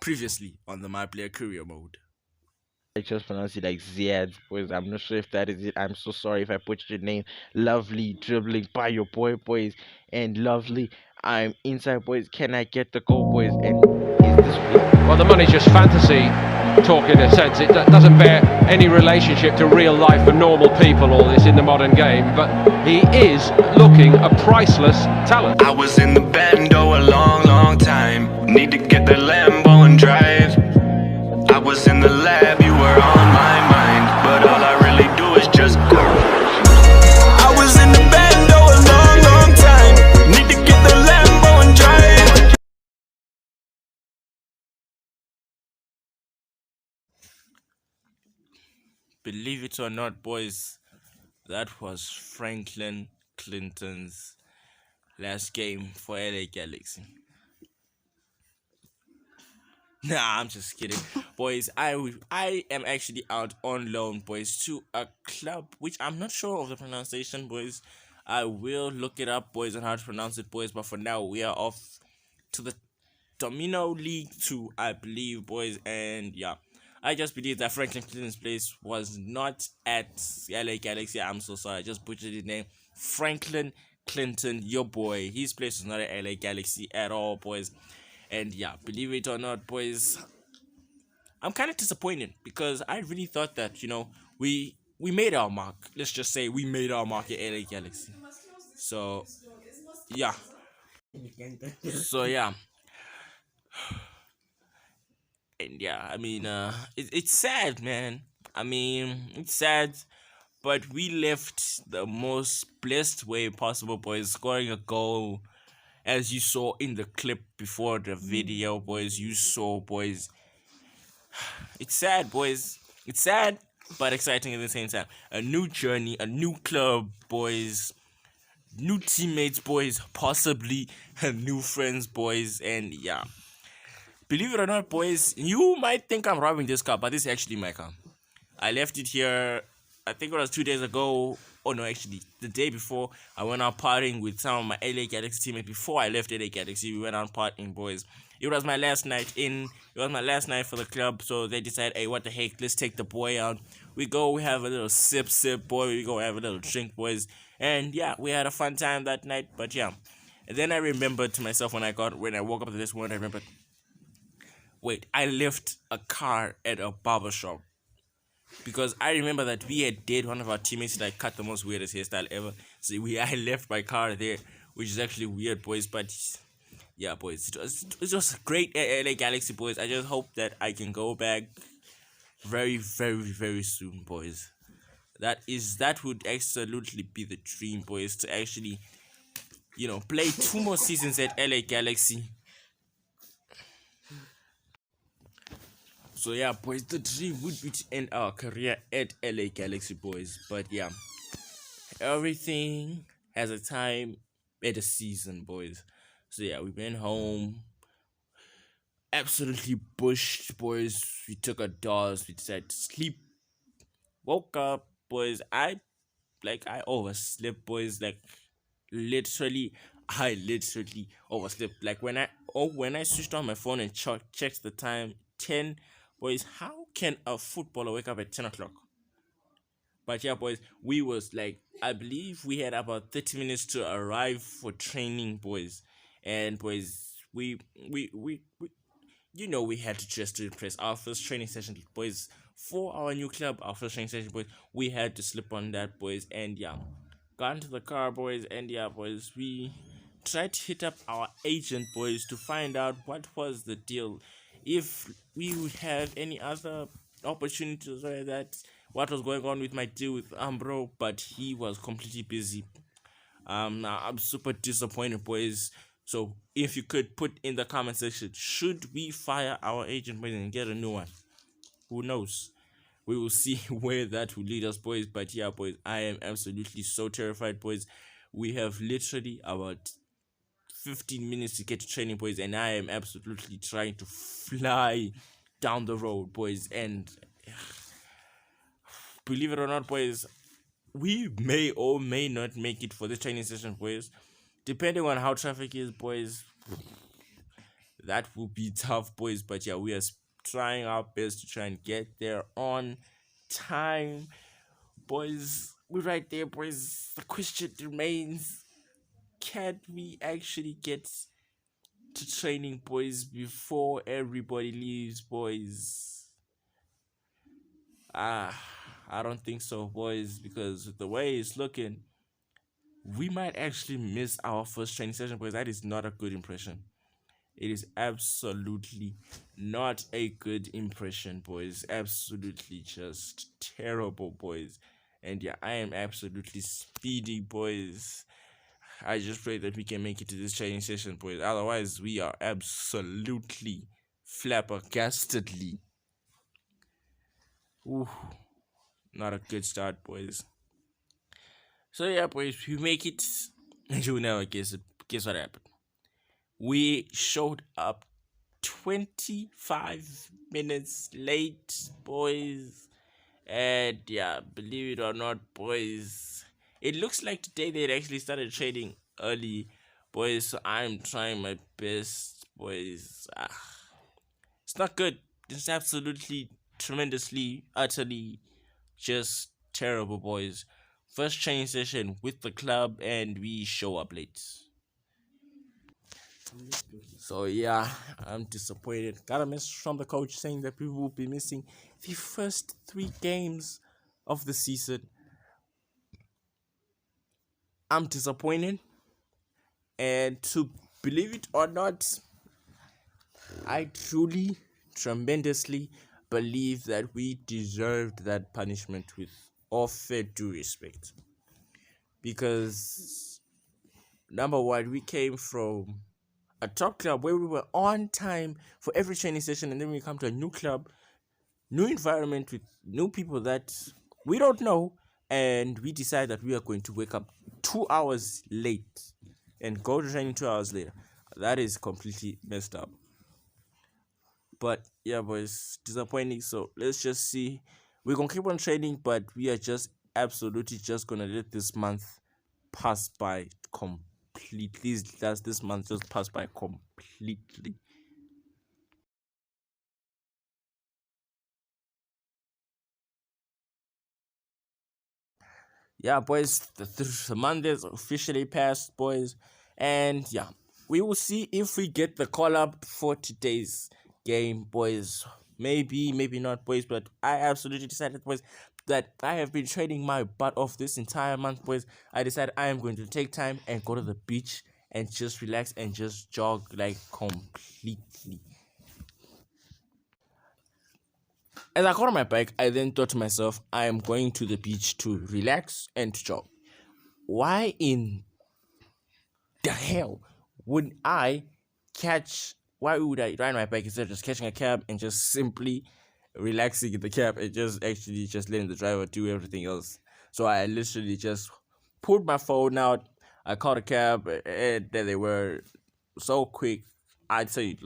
previously on the My Player Career mode. I just pronounce it like Ziad, boys. I'm not sure if that is it. I'm so sorry if I put your name. Lovely dribbling by your boy, boys, and lovely. I'm inside, boys. Can I get the goal, boys? And is this real? Well, the money's just fantasy talk in a sense. It doesn't bear any relationship to real life and normal people, all this in the modern game. But he is looking a priceless talent. I was in the bando a long, long time. Need to get the Lambo and drive. I was in the lab, you were on my mind. But all I really do is just go. I was in the bando a long, long time. Need to get the Lambo and drive. Believe it or not, boys, that was Franklin Clinton's last game for LA Galaxy. Nah, I'm just kidding, boys. I am actually out on loan, boys, to a club which I'm not sure of the pronunciation, boys. I will look it up, boys, on how to pronounce it, boys. But for now, we are off to the Domino League 2, I believe, boys. And yeah, I just believe that Franklin Clinton's place was not at LA Galaxy. I'm so sorry, I just butchered his name. Franklin Clinton, your boy. His place was not at LA Galaxy at all, boys. And yeah, believe it or not, boys, I'm kind of disappointed because I really thought that we made our mark. Let's just say we made our mark at LA Galaxy. So yeah, so yeah, and yeah. I mean, it's sad, man. I mean, it's sad, but we left the most blessed way possible, boys. Scoring a goal, as you saw in the clip before the video, boys. You saw, boys. It's sad, boys. It's sad, but exciting at the same time. A new journey, a new club, boys. New teammates, boys. Possibly new friends, boys. And yeah. Believe it or not, boys, you might think I'm robbing this car, but this is actually my car. I left it here, I think it was 2 days ago. Oh no, actually, the day before, I went out partying with some of my LA Galaxy teammates. Before I left LA Galaxy, we went out partying, boys. It was my last night in. It was my last night for the club, so they decided, hey, what the heck? Let's take the boy out. We go, we have a little sip, boy. We go have a little drink, boys. And yeah, we had a fun time that night. But yeah, and then I remembered to myself when I woke up to this morning. I remembered, wait, I left a car at a barber shop. Because I remember that we had dated one of our teammates that cut the most weirdest hairstyle ever. So I left my car there, which is actually weird, boys. But yeah, boys, it was great at LA Galaxy, boys. I just hope that I can go back very, very, very soon, boys. That would absolutely be the dream, boys, to actually play 2 more seasons at LA Galaxy. So yeah, boys, the dream would be to end our career at LA Galaxy, boys. But yeah, everything has a time at a season, boys. So yeah, we went home, absolutely bushed, boys. We took a dose, we decided to sleep. Woke up, boys. I overslept, boys. Like literally, I literally overslept. Like when I switched on my phone and checked the time, 10. Boys, how can a footballer wake up at 10 o'clock? But yeah, boys, we was like, I believe we had about 30 minutes to arrive for training, boys. And boys, we had to just to impress our first training session, boys, for our new club. Our first training session, boys, we had to slip on that, boys. And yeah, got into the car, boys. And yeah, boys, we tried to hit up our agent, boys, to find out what was the deal, if we would have any other opportunities, or that what was going on with my deal with Ambro. But he was completely busy. I'm super disappointed, boys. So if you could put in the comment section, should we fire our agent, boys, and get a new one? Who knows? We will see where that will lead us, boys. But yeah, boys, I am absolutely so terrified, boys. We have literally about 15 minutes to get to training, boys, and I am absolutely trying to fly down the road, boys. And believe it or not, boys, we may or may not make it for the training session, boys, depending on how traffic is, boys. that will be tough, boys. But yeah, we are trying our best to try and get there on time, boys. We're right there, boys. The question remains: can we actually get to training, boys, before everybody leaves, boys? I don't think so, boys, because the way it's looking, we might actually miss our first training session, boys. That is not a good impression. It is absolutely not a good impression, boys. Absolutely just terrible, boys. And yeah, I am absolutely speedy, boys. I just pray that we can make it to this training session, boys. Otherwise, we are absolutely flabbergastedly. Ooh, not a good start, boys. So yeah, boys, we make it. You never guess it. Guess what happened? We showed up 25 minutes late, boys. And yeah, believe it or not, boys, it looks like today they actually started trading early, boys. So I'm trying my best, boys. It's not good. It's absolutely, tremendously, utterly just terrible, boys. First training session with the club, and we show up late. So yeah, I'm disappointed. Got a message from the coach saying that we will be missing the first 3 games of the season. I'm disappointed, and to believe it or not, I truly, tremendously believe that we deserved that punishment with all fair due respect. Because number one, we came from a top club where we were on time for every training session, and then we come to a new club, new environment with new people that we don't know, and we decide that we are going to wake up 2 hours late and go to training 2 hours later. That is completely messed up. But yeah, boys, disappointing. So let's just see. We're gonna keep on training, but we are just absolutely just gonna let this month pass by completely. Does this month just pass by completely? Yeah, boys, the month is officially passed, boys, and yeah, we will see if we get the call up for today's game, boys. Maybe, maybe not, boys, but I absolutely decided, boys, that I have been training my butt off this entire month, boys. I decided I am going to take time and go to the beach and just relax and just jog like completely. As I got on my bike, I then thought to myself, I am going to the beach to relax and to jog. Why in the hell would I catch? Why would I ride my bike instead of just catching a cab and just simply relaxing in the cab and just actually just letting the driver do everything else? So I literally just pulled my phone out. I called a cab, and then they were so quick. I'd say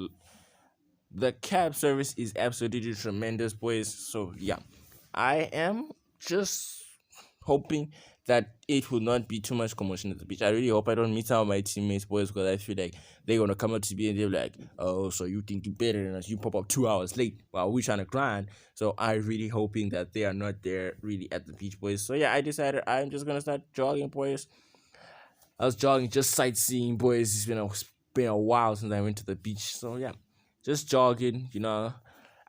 the cab service is absolutely tremendous, boys. So yeah, I am just hoping that it will not be too much commotion at the beach. I really hope I don't meet some of my teammates, boys, because I feel like they're gonna come up to me and they're like, "Oh, so you think you're better than us? You pop up 2 hours late while we're trying to grind." So I'm really hoping that they are not there really at the beach, boys. So yeah, I decided I'm just gonna start jogging, boys. I was jogging, just sightseeing, boys. It's been a while since I went to the beach. So yeah, just jogging.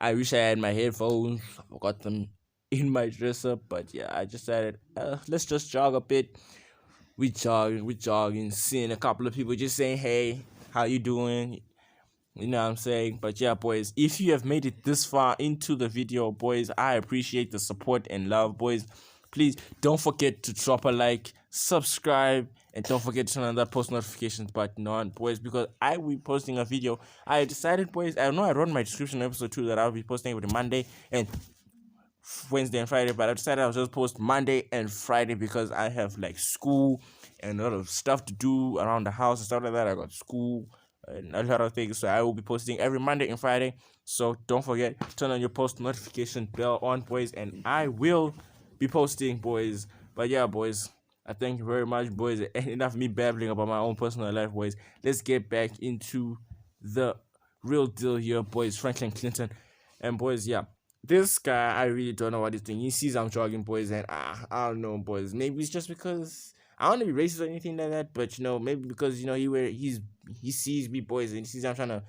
I wish I had my headphones. I forgot them in my dresser, but yeah, I just decided let's just jog a bit. We jogging, seeing a couple of people just saying, "Hey, how you doing?" You know what I'm saying? But yeah, boys, if you have made it this far into the video, boys, I appreciate the support and love, boys. Please don't forget to drop a like, subscribe, and don't forget to turn on that post notifications button on, boys, because I will be posting a video. I decided, boys, I know I wrote in my description episode 2 that I'll be posting every Monday and Wednesday and Friday, but I decided I'll just post Monday and Friday because I have like school and a lot of stuff to do around the house and stuff like that. I got school and a lot of things, so I will be posting every Monday and Friday. So don't forget, turn on your post notification bell on, boys, and I will be posting, boys. But yeah, boys, I thank you very much, boys. Enough of me babbling about my own personal life, boys. Let's get back into the real deal here, boys. Franklin Clinton, and boys, yeah. This guy, I really don't know what he's doing. He sees I'm jogging, boys, and I don't know, boys. Maybe it's just because I don't want to be racist or anything like that, but maybe because he sees me, boys, and he sees I'm trying to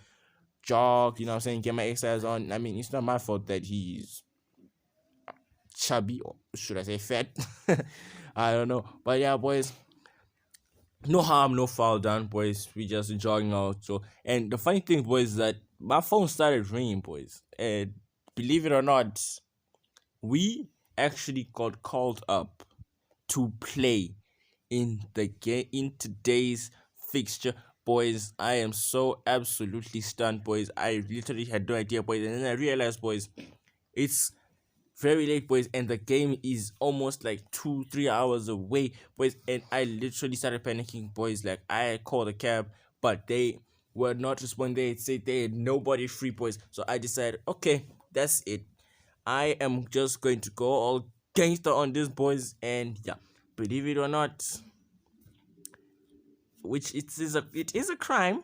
jog. I'm saying, get my exercise on. I mean, it's not my fault that he's chubby, or should I say fat? I don't know, but yeah, boys. No harm, no foul done, boys. We just jogging out. So, and the funny thing, boys, is that my phone started ringing, boys, and believe it or not, we actually got called up to play in the game in today's fixture, boys. I am so absolutely stunned, boys. I literally had no idea, boys, and then I realized, boys, it's very late, boys, and the game is almost like 2-3 hours away, boys, and I literally started panicking, boys. Like, I called a cab, but they were not responding. They said they had nobody free, boys. So I decided, okay, that's it. I am just going to go all gangster on this, boys, and yeah, believe it or not, which it is a crime,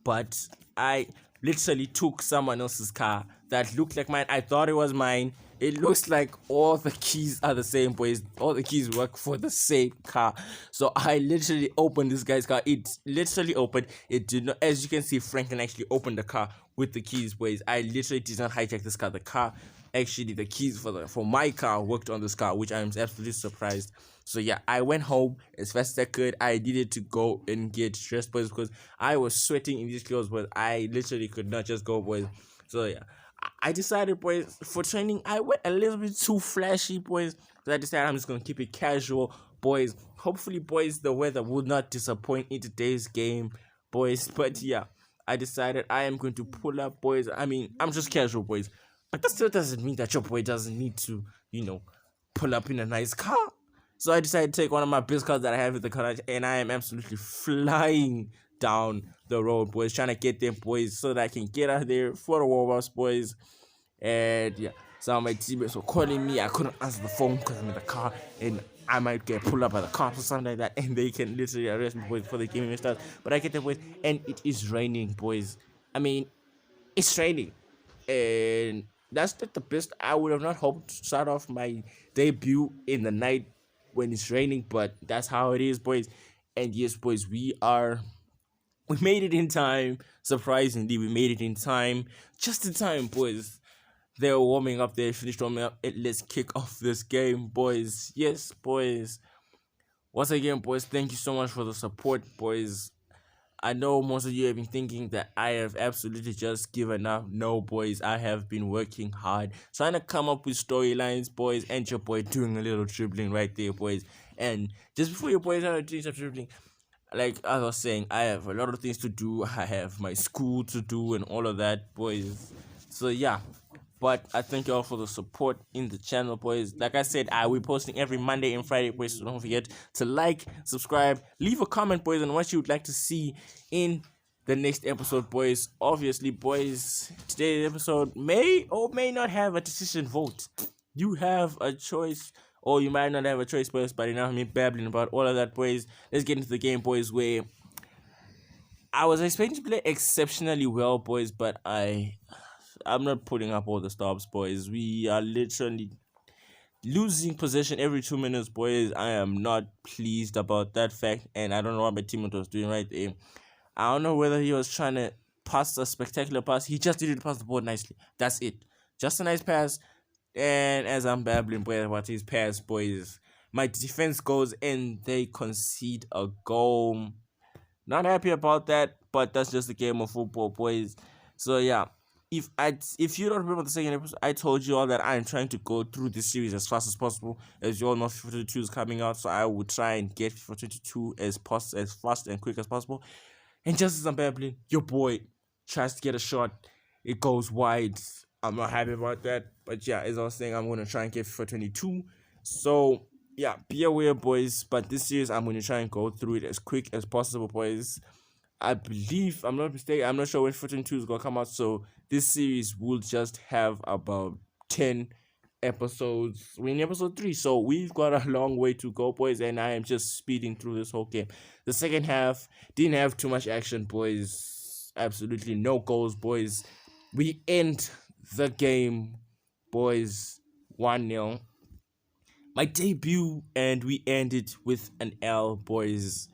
but I literally took someone else's car that looked like mine. I thought it was mine. It looks like all the keys are the same, boys. All the keys work for the same car. So I literally opened this guy's car. It literally opened. It did not, as you can see, Franklin actually opened the car with the keys, boys. I literally did not hijack this car. The car, actually, the keys for my car worked on this car, which I'm absolutely surprised. So yeah, I went home as fast as I could. I needed to go and get dressed, boys, because I was sweating in these clothes, but I literally could not just go, boys. So yeah, I decided, boys, for training, I went a little bit too flashy, boys. So I decided I'm just going to keep it casual, boys. Hopefully, boys, the weather would not disappoint in today's game, boys. But yeah, I decided I am going to pull up, boys. I mean, I'm just casual, boys. But that still doesn't mean that your boy doesn't need to, pull up in a nice car. So I decided to take one of my best cars that I have in the car, and I am absolutely flying down the road, boys, trying to get them, boys, so that I can get out there for the warm-ups, boys. And yeah, some of my teammates were calling me. I couldn't answer the phone because I'm in the car, and I might get pulled up by the cops or something like that, and they can literally arrest me, boys, before the game even starts. But I get there, boys, and it is raining, boys. I mean, it's raining, and that's not the best. I would have not hoped to start off my debut in the night when it's raining, but that's how it is, boys. And yes, boys, we made it in time. Surprisingly, we made it in time, just in time, boys. They were warming up. They finished warming up, and let's kick off this game, boys. Yes, boys. Once again, boys, thank you so much for the support, boys. I know most of you have been thinking that I have absolutely just given up. No, boys, I have been working hard, trying to come up with storylines, boys, and your boy doing a little dribbling right there, boys. And just before your boys are doing some dribbling, like as I was saying, I have a lot of things to do. I have my school to do and all of that, boys. So yeah, but I thank you all for the support in the channel, boys. Like I said, I will be posting every Monday and Friday, boys. So don't forget to like, subscribe, leave a comment, boys, on what you would like to see in the next episode, boys. Obviously, boys, today's episode may or may not have a decision vote. You have a choice, or you might not have a choice, boys. But enough of me babbling about all of that, boys. Let's get into the game, boys, where I was expecting to play exceptionally well, boys, but I'm not putting up all the stops, boys. We are literally losing possession every 2 minutes, boys. I am not pleased about that fact, and I don't know what my teammate was doing right there. I don't know whether he was trying to pass a spectacular pass. He just didn't pass the ball nicely. That's it. Just a nice pass. And as I'm babbling, boys, about his pass, boys, my defense goes and they concede a goal. Not happy about that, but that's just the game of football, boys. So yeah. If you don't remember the second episode, I told you all that I'm trying to go through this series as fast as possible. As you all know, FIFA 22 is coming out, so I will try and get FIFA 22 as fast and quick as possible. And just as I'm babbling, your boy tries to get a shot. It goes wide. I'm not happy about that. But yeah, as I was saying, I'm going to try and get FIFA 22. So yeah, be aware, boys. But this series, I'm going to try and go through it as quick as possible, boys. I believe, I'm not mistaken, I'm not sure when FIFA 22 is going to come out, so this series will just have about 10 episodes. We're in episode 3, so we've got a long way to go, boys, and I am just speeding through this whole game. The second half didn't have too much action, boys. absolutely no goals, boys. We end the game, boys, 1-0. My debut, and we end it with an L, boys.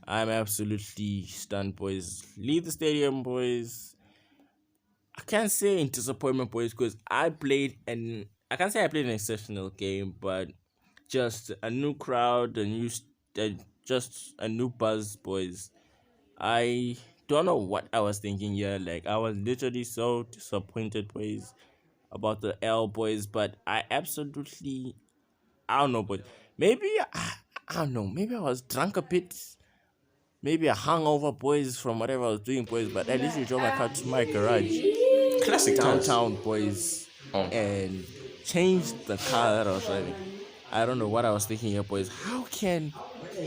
I'm absolutely stunned, boys. Leave the stadium, boys. I can't say in disappointment, boys, because I can't say I played an exceptional game, but just a new crowd, just a new buzz, boys. I don't know what I was thinking here. Like, I was literally so disappointed, boys, about the L, boys. But I don't know, but maybe I don't know. Maybe I was drunk a bit. Maybe a hangover, boys, from whatever I was doing, boys. But I literally drove my car to my garage Classic downtown, boys, Oh. and changed the car that I was driving. I don't know what I was thinking here, boys. How can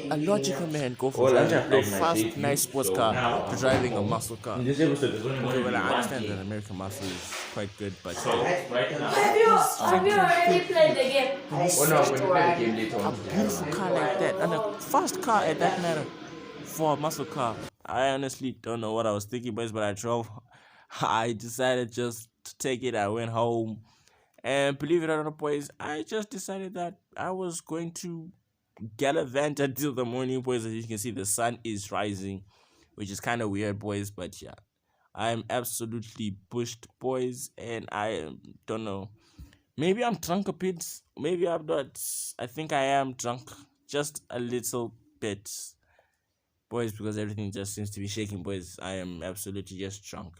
a logical man go from Well, driving I a played my fast, debut, nice sports so car now to driving a muscle car? In this episode, there's only Okay, well, I one understand that game. American muscle is quite good, but still. Have you already played the game? Oh no, when we play the game later A on. beautiful car like that, and a fast car at that matter, for a muscle car. I honestly don't know what I was thinking, boys, but I drove. I decided just to take it. I went home, and believe it or not, boys, I just decided that I was going to gallivant until the morning, boys. As you can see, the sun is rising, which is kind of weird, boys, but yeah. I'm absolutely bushed, boys, and don't know. Maybe I'm drunk a bit. Maybe I'm not. I think I am drunk just a little bit, boys, because everything just seems to be shaking, boys. I am absolutely just drunk.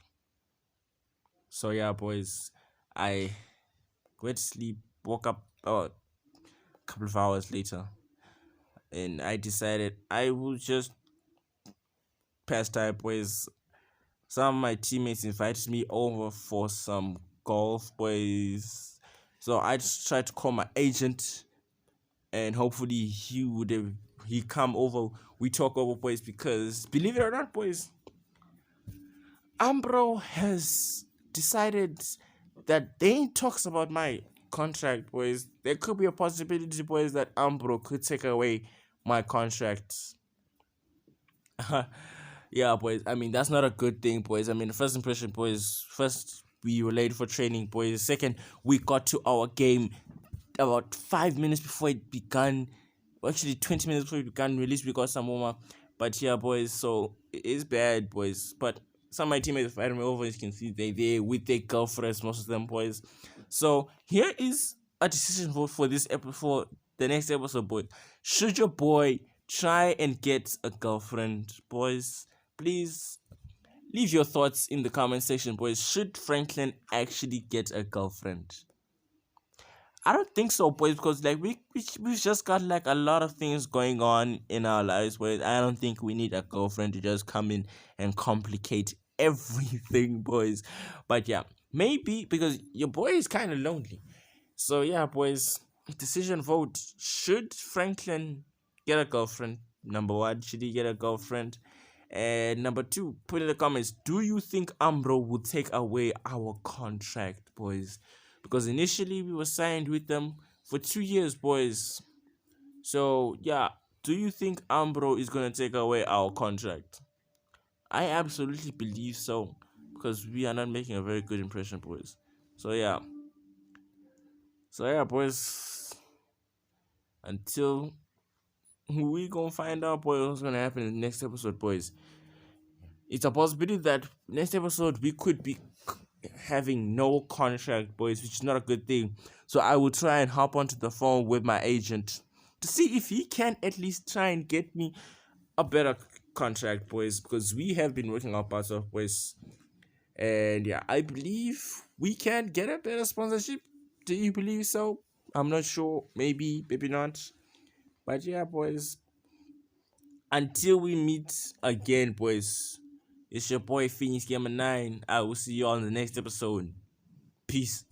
So yeah, boys, I went to sleep, woke up a couple of hours later, and I decided I will just pass time, boys. Some of my teammates invited me over for some golf, boys. So I just tried to call my agent, and hopefully he come over. We talk over, boys, because believe it or not, boys, Ambro has decided that they ain't talks about my contract, boys. There could be a possibility, boys, that Ambro could take away my contract. Yeah, boys. I mean, that's not a good thing, boys. I mean, the first impression, boys. First, we were late for training, boys. Second, we got to our game about 5 minutes before it began. Actually, 20 minutes before it began. Release, we got some warm up. But yeah, boys. So it is bad, boys. But some of my teammates invited me over. As you can see, they with their girlfriends, most of them, boys. So here is a decision vote for this episode, for the next episode, boys. Should your boy try and get a girlfriend, boys? Please leave your thoughts in the comment section, boys. Should Franklin actually get a girlfriend? I don't think so, boys, because like we've just got like a lot of things going on in our lives, boys. I don't think we need a girlfriend to just come in and complicate everything, boys. But yeah, maybe because your boy is kind of lonely. So yeah, boys, decision vote. Should Franklin get a girlfriend? Number one, should he get a girlfriend? And number two, put in the comments, do you think Ambro will take away our contract, boys? Because initially we were signed with them for 2 years, boys. So yeah, do you think Ambro is gonna take away our contract? I absolutely believe so, because we are not making a very good impression, boys. So yeah, boys. Until we gonna find out, boys, what's gonna happen in the next episode, boys. It's a possibility that next episode we could be having no contract, boys, which is not a good thing. So I will try and hop onto the phone with my agent to see if he can at least try and get me a better contract, boys, because we have been working our butts off, boys. And yeah, I believe we can get a better sponsorship. Do you believe so? I'm not sure. Maybe not. But yeah, boys. Until we meet again, boys. It's your boy Phoenix Gamer 9. I will see you all in the next episode. Peace.